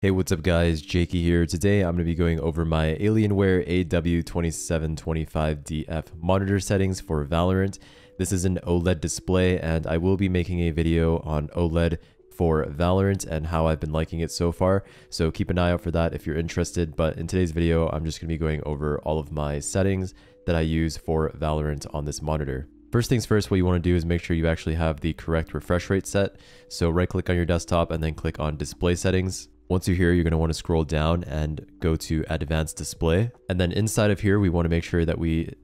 Hey, what's up guys, Jaeky here. Today I'm going to be going over my Alienware AW2725DF monitor settings for Valorant. This is an OLED display and I will be making a video on OLED for Valorant and how I've been liking it so far. So keep an eye out for that if you're interested. But in today's video, I'm just going to be going over all of my settings that I use for Valorant on this monitor. First things first, what you want to do is make sure you actually have the correct refresh rate set. So right click on your desktop and then click on display settings. Once you're here, you're going to want to scroll down and go to advanced display. And then inside of here, we want to make sure that we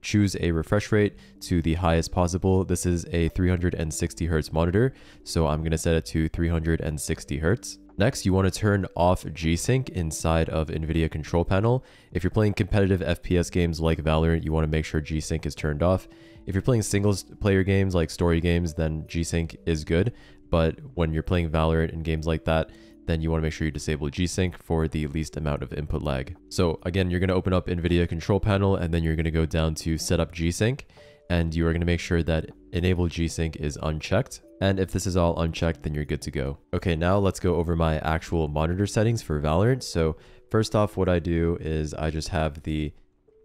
choose a refresh rate to the highest possible. This is a 360 Hz monitor. So I'm going to set it to 360 Hz. Next, you want to turn off G-Sync inside of Nvidia control panel. If you're playing competitive FPS games like Valorant, you want to make sure G-Sync is turned off. If you're playing single player games like story games, then G-Sync is good. But when you're playing Valorant in games like that, then you want to make sure you disable G-Sync for the least amount of input lag. So again, you're going to open up Nvidia control panel and then you're going to go down to setup G-Sync and you are going to make sure that enable G-Sync is unchecked. And if this is all unchecked, then you're good to go. Okay, now let's go over my actual monitor settings for Valorant. So first off, what I do is I just have the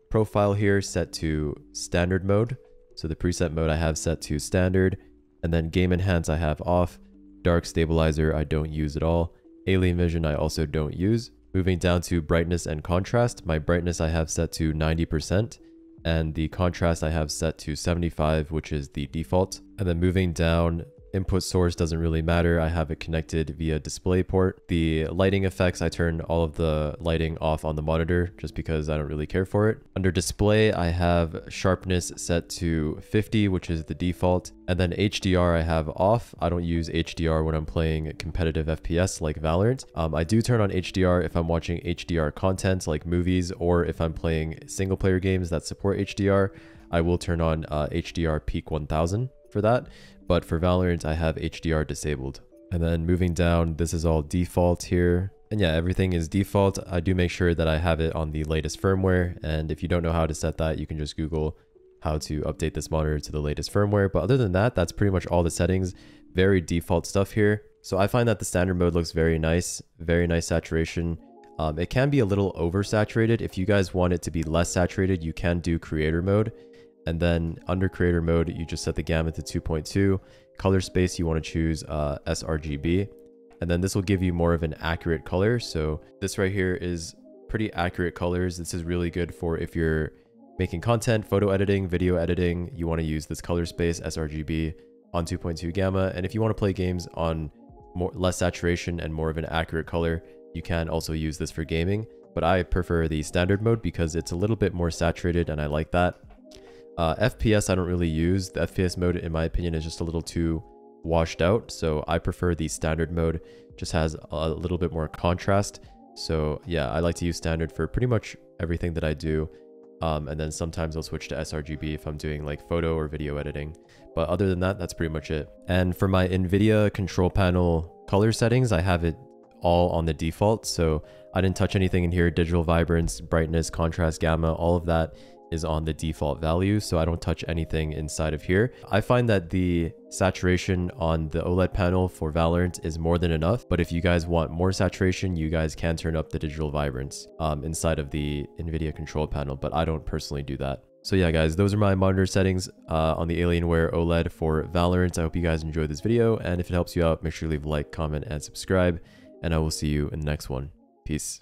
profile here set to standard mode. So the preset mode I have set to standard, and then game enhance I have off, dark stabilizer I don't use at all. Alien vision I also don't use. Moving down to brightness and contrast, my brightness I have set to 90% and the contrast I have set to 75, which is the default. And then moving down, input source doesn't really matter. I have it connected via display port. The lighting effects, I turn all of the lighting off on the monitor just because I don't really care for it. Under display, I have sharpness set to 50, which is the default. And then HDR I have off. I don't use HDR when I'm playing competitive FPS like Valorant. I do turn on HDR if I'm watching HDR content like movies, or if I'm playing single player games that support HDR, I will turn on HDR peak 1000 for that. But for Valorant, I have HDR disabled. And then moving down, this is all default here. And yeah, everything is default. I do make sure that I have it on the latest firmware. And if you don't know how to set that, you can just Google how to update this monitor to the latest firmware. But other than that, that's pretty much all the settings. Very default stuff here. So I find that the standard mode looks very nice saturation. It can be a little oversaturated. If you guys want it to be less saturated, you can do creator mode. And then under creator mode, you just set the gamma to 2.2. Color space, you want to choose sRGB. And then this will give you more of an accurate color. So this right here is pretty accurate colors. This is really good for if you're making content, photo editing, video editing. You want to use this color space sRGB on 2.2 gamma. And if you want to play games on less saturation and more of an accurate color, you can also use this for gaming. But I prefer the standard mode because it's a little bit more saturated and I like that. FPS I don't really use. The FPS mode in my opinion is just a little too washed out, so I prefer the standard mode. Just has a little bit more contrast. So yeah, I like to use standard for pretty much everything that I do, and then sometimes I'll switch to sRGB if I'm doing like photo or video editing. But other than that, that's pretty much it. And for my Nvidia control panel color settings, I have it all on the default, so I didn't touch anything in here. Digital vibrance, brightness, contrast, gamma, all of that is on the default value, so I don't touch anything inside of here. I find that the saturation on the OLED panel for Valorant is more than enough, but if you guys want more saturation, you guys can turn up the digital vibrance inside of the Nvidia control panel, but I don't personally do that. So yeah guys, those are my monitor settings on the Alienware OLED for Valorant. I hope you guys enjoyed this video, and if it helps you out, make sure you leave a like, comment, and subscribe, and I will see you in the next one. Peace.